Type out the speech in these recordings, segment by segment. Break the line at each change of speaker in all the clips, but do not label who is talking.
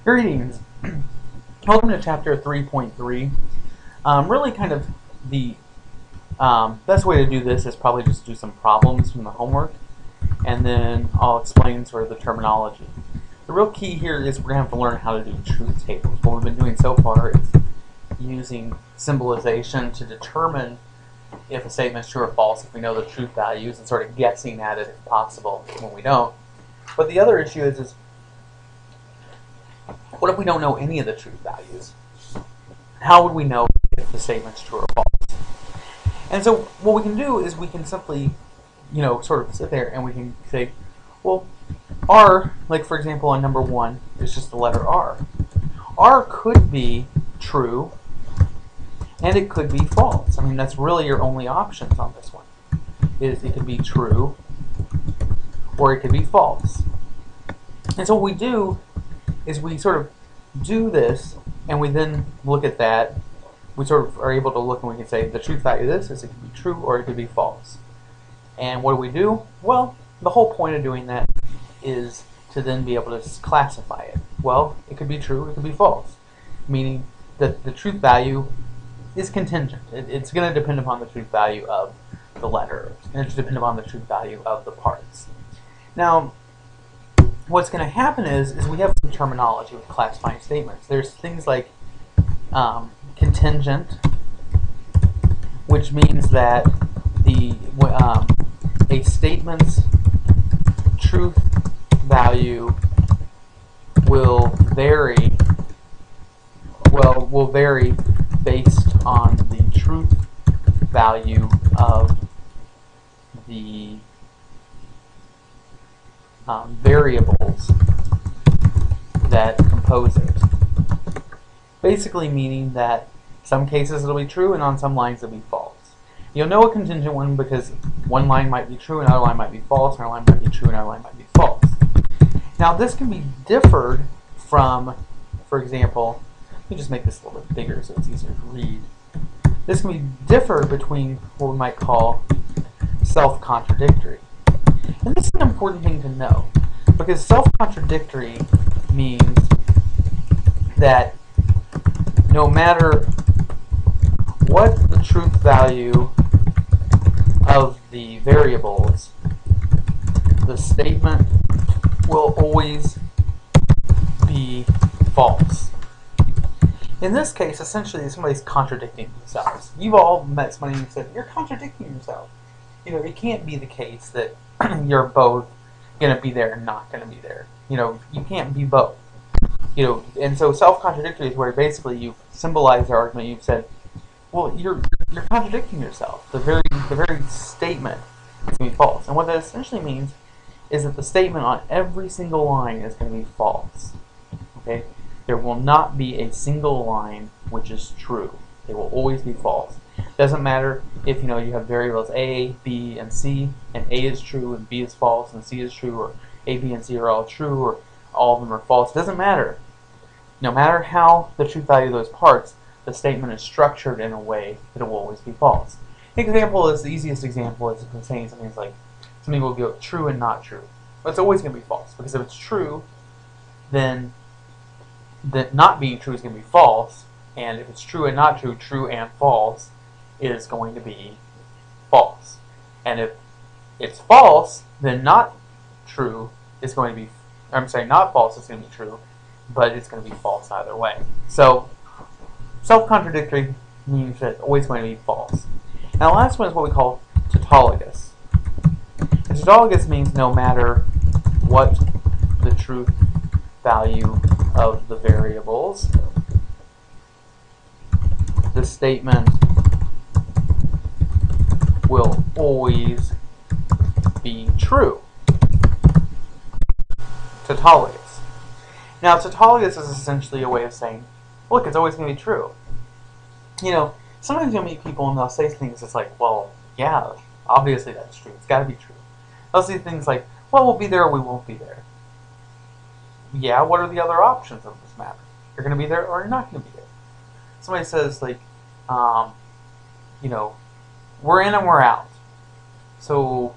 Greetings. Welcome to chapter 3.3. Really kind of the best way to do this is probably just do some problems from the homework, and then I'll explain sort of the terminology. The real key here is we're going to have to learn how to do truth tables. What we've been doing so far is using symbolization to determine if a statement is true or false, if we know the truth values, and sort of guessing at it if possible when we don't. But the other issue is what if we don't know any of the truth values? How would we know if the statement's true or false? And so what we can do is we can simply, sort of sit there and we can say, well, R, like for example on number 1, is just the letter R. R could be true and it could be false. I mean, that's really your only options on this one. Is it could be true or it could be false. And so what we do is we sort of do this, and we then look at that. We sort of are able to look and we can say the truth value of this is it could be true or it could be false. And what do? Well, the whole point of doing that is to then be able to classify it. Well, it could be true, it could be false, meaning that the truth value is contingent. It's going to depend upon the truth value of the letter. It's going to depend upon the truth value of the parts. Now, what's going to happen is we have some terminology with classifying statements. There's things like contingent, which means that a statement's truth value will vary based on the truth value of the variables that compose it. Basically meaning that some cases it'll be true and on some lines it'll be false. You'll know a contingent one because one line might be true, another line might be false, another line might be true, another line might be false. Now this can be differed from, for example, let me just make this a little bit bigger so it's easier to read. This can be differed between what we might call self-contradictory. And this is an important thing to know, because self-contradictory means that no matter what the truth value of the variables, the statement will always be false. In this case, essentially, somebody's contradicting themselves. You've all met somebody who said, you're contradicting yourself. It can't be the case that you're both going to be there and not going to be there. You can't be both. And so self-contradictory is where basically you've symbolized the argument. You've said, well, you're contradicting yourself. The very statement is going to be false. And what that essentially means is that the statement on every single line is going to be false. Okay? There will not be a single line which is true. They will always be false. Doesn't matter if you have variables A, B, and C, and A is true and B is false and C is true, or A, B, and C are all true, or all of them are false. Doesn't matter. No matter how the truth value of those parts, the statement is structured in a way that it will always be false. The easiest example is saying something like something will be true and not true. But it's always going to be false, because if it's true, then that not being true is going to be false, and if it's true and not true, true and false is going to be false. And if it's false, then not true is going to be, not false is going to be true, but it's going to be false either way. So self-contradictory means that it's always going to be false. Now the last one is what we call tautologous. And tautologous means no matter what the truth value of the variables, the statement will always be true. Tautologous. Now, tautologous is essentially a way of saying, look, it's always going to be true. Sometimes you'll meet people and they'll say things that's like, well, yeah, obviously that's true. It's got to be true. They'll say things like, well, we'll be there or we won't be there. Yeah, what are the other options of this matter? You're going to be there or you're not going to be there. Somebody says, like, we're in and we're out. So,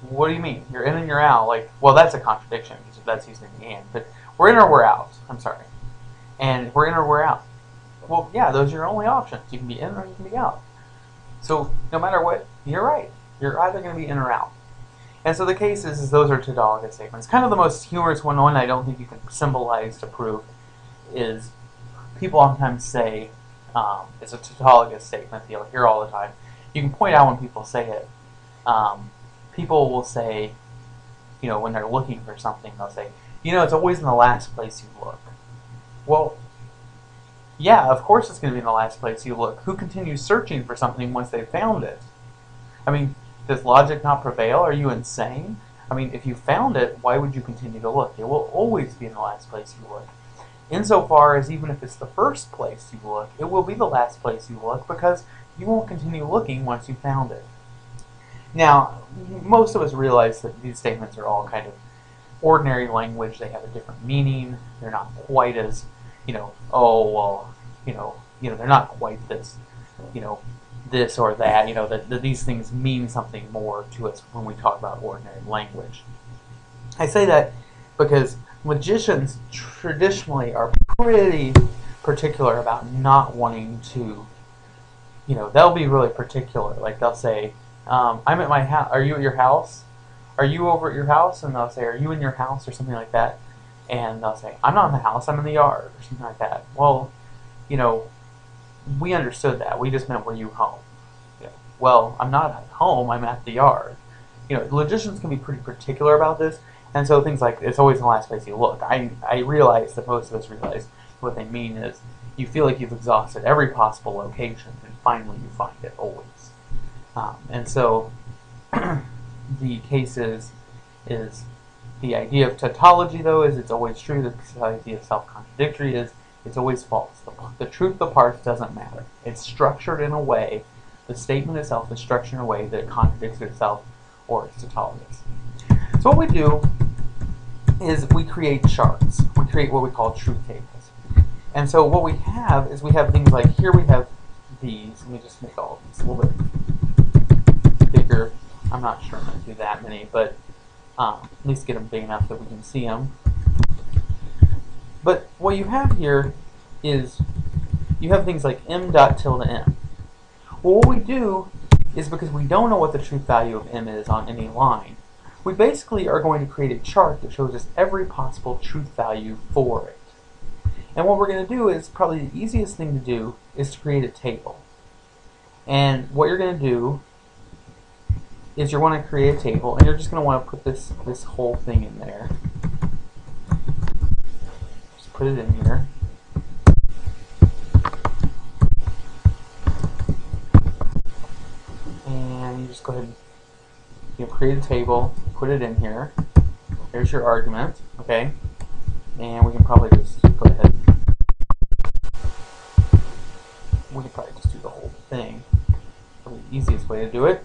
what do you mean? You're in and you're out. Like, well, that's a contradiction because that's using the and. But we're in or we're out. I'm sorry. And we're in or we're out. Well, yeah, those are your only options. You can be in or you can be out. So no matter what, you're right. You're either going to be in or out. And so the case is those are tautologous statements. Kind of the most humorous one I don't think you can symbolize to prove is people oftentimes say it's a tautologous statement. You'll hear all the time. You can point out when people say it. People will say, when they're looking for something, they'll say, it's always in the last place you look. Well, yeah, of course it's going to be in the last place you look. Who continues searching for something once they've found it? I mean, does logic not prevail? Are you insane? I mean, if you found it, why would you continue to look? It will always be in the last place you look. Insofar as even if it's the first place you look, it will be the last place you look because you won't continue looking once you found it. Now, most of us realize that these statements are all kind of ordinary language. They have a different meaning. They're not quite as, oh, well, they're not quite this, this or that, that these things mean something more to us when we talk about ordinary language. I say that because logicians traditionally are pretty particular about not wanting to, they'll be really particular. Like they'll say, I'm at my house. Are you at your house? Are you over at your house? And they'll say, are you in your house? Or something like that. And they'll say, I'm not in the house, I'm in the yard, or something like that. Well, we understood that. We just meant, were you home? Well, I'm not at home, I'm at the yard. Logicians can be pretty particular about this, and so things like, it's always in the last place you look. I realize that most of us realize what they mean is, you feel like you've exhausted every possible location, and finally you find it always. And so, the case is the idea of tautology, though, is it's always true. The idea of self-contradictory is it's always false. The truth of the parts doesn't matter. It's structured in a way, the statement itself is structured in a way that it contradicts itself or it's tautologous. So what we do is we create charts. We create what we call truth tables. And so what we have is we have things like, here we have these. Let me just make all of these a little bit bigger. I'm not sure I'm going to do that many, but at least get them big enough that we can see them. But what you have here is you have things like m dot tilde m. Well, what we do is, because we don't know what the truth value of m is on any line, we basically are going to create a chart that shows us every possible truth value for it. And what we're going to do is, probably the easiest thing to do is to create a table. And what you're going to do is you want to create a table, and you're just going to want to put this whole thing in there. Just put it in here. And you just go ahead and create a table, put it in here. There's your argument, okay? And we can probably just go ahead. We can probably just do the whole thing. Probably the easiest way to do it.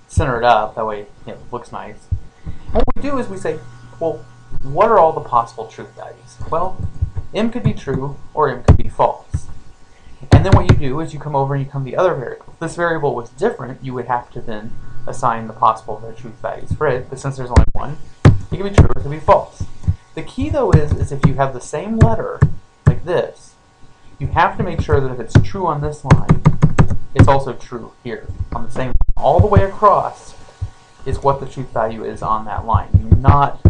Center it up, that way it looks nice. And what we do is we say, well, what are all the possible truth values? Well, m could be true or m could be false. And then what you do is you come over and you come to the other variable. If this variable was different, you would have to then assign the possible truth values for it, but since there's only one, it can be true or it can be false. The key though is if you have the same letter, like this, you have to make sure that if it's true on this line, it's also true here, on the same line. All the way across is what the truth value is on that line. Do not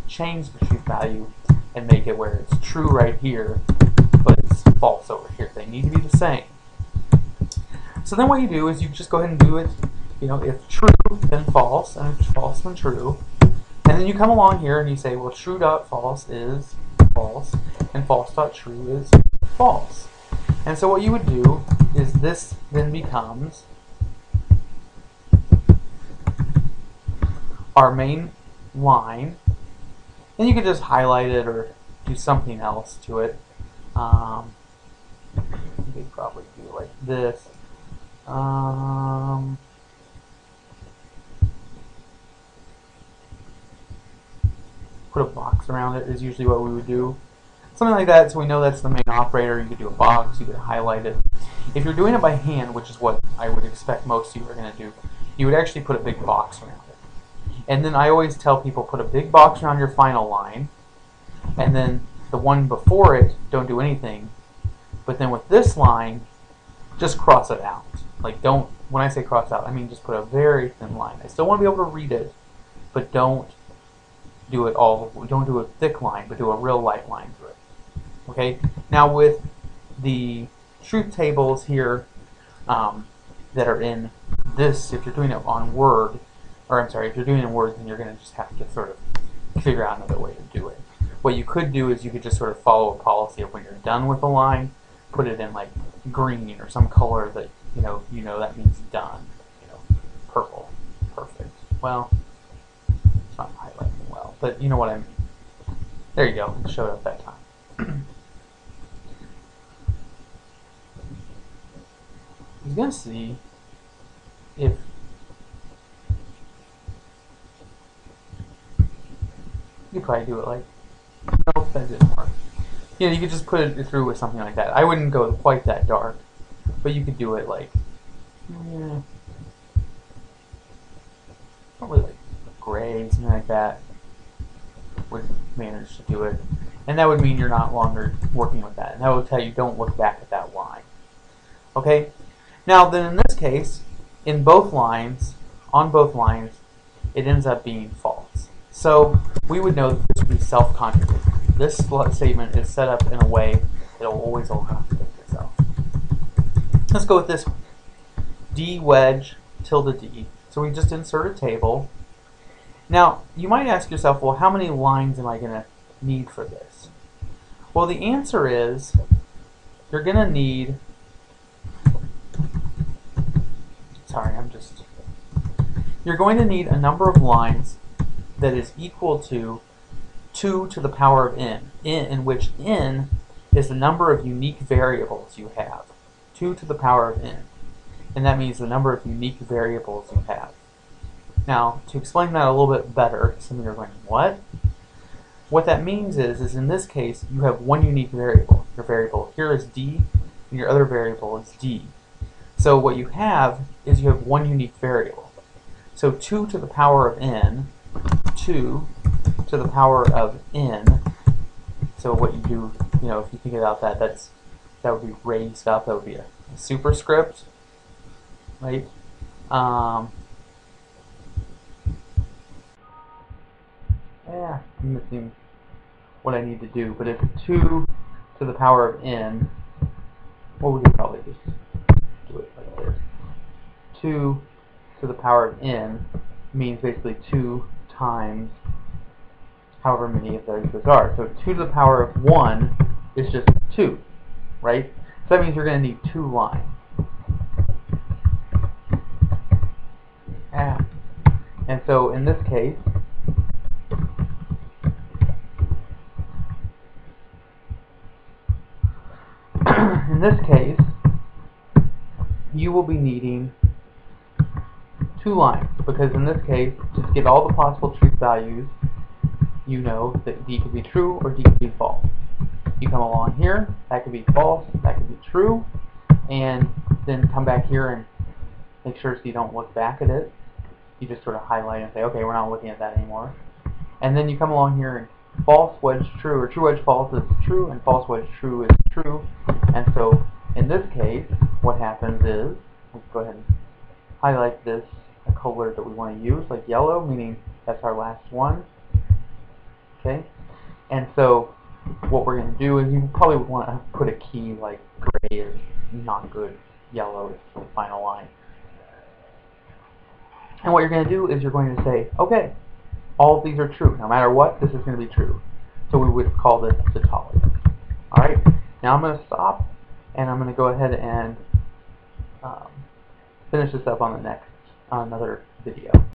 change the truth value and make it where it's true right here, but it's false over here. They need to be the same. So then what you do is you just go ahead and do it, if true, then false, and if false, then true. And then you come along here and you say, well, true.false is false, and false.true is false. And so what you would do is this then becomes our main line, and you could just highlight it or do something else to it. You could probably do like this. Put a box around it is usually what we would do. Something like that, so we know that's the main operator. You could do a box, you could highlight it. If you're doing it by hand, which is what I would expect most of you are going to do, you would actually put a big box around it. And then I always tell people, put a big box around your final line, and then the one before it, don't do anything. But then with this line, just cross it out. Like, don't, when I say cross out, I mean just put a very thin line. I still want to be able to read it, but don't do it all, don't do a thick line, but do a real light line through it. Okay? Now with the truth tables here that are in this, if you're doing it on Word, or I'm sorry, if you're doing it in Word, then you're going to just have to sort of figure out another way to do it. What you could do is you could just sort of follow a policy of when you're done with a line, put it in like green or some color that you know that means done. Purple, perfect. Well, it's not highlighting well, but you know what I mean. There you go. It showed up that time. I was gonna see if you could probably do it like. Nope, that didn't work. You could just put it through with something like that. I wouldn't go quite that dark, but you could do it like, probably like gray, something like that. Would manage to do it, and that would mean you're not longer working with that, and that would tell you don't look back at that line. Okay. Now then, in this case, in both lines, on both lines, it ends up being false. So we would know that this would be self-contradictory. This statement is set up in a way that it will always contradict itself. Let's go with this one. D wedge tilde D. So we just insert a table. Now, you might ask yourself, well, how many lines am I going to need for this? Well, the answer is you're going to need, you're going to need a number of lines that is equal to 2 to the power of n, in which n is the number of unique variables you have. 2 to the power of n. And that means the number of unique variables you have. Now, to explain that a little bit better, some of you are going, what? What that means is in this case, you have one unique variable. Your variable here is d, and your other variable is d. So what you have is you have one unique variable. So 2 to the power of n, 2 to the power of n. So what you do, if you think about that, that would be raised up. That would be a superscript, right? Yeah, I'm missing what I need to do. But if 2 to the power of n, well, we could probably just do it like this. 2 to the power of n means basically 2 times however many of those are. So 2 to the power of 1 is just 2, right? So that means you're going to need 2 lines. And so in this case, you will be needing 2 lines, because in this case, to get all the possible truth values, you know that D could be true or D could be false. You come along here, that could be false, that could be true, and then come back here and make sure so you don't look back at it. You just sort of highlight and say, okay, we're not looking at that anymore. And then you come along here and false wedge true, or true wedge false is true, and false wedge true is true. And so in this case, what happens is, let's go ahead and highlight this a color that we want to use, like yellow, meaning that's our last one. Okay? And so what we're going to do is you probably would want to put a key like gray is not good, yellow is the final line. And what you're going to do is you're going to say, okay, all of these are true. No matter what, this is going to be true. So we would call this tautology. Alright, now I'm going to stop, and I'm going to go ahead and finish this up on the next, on another video.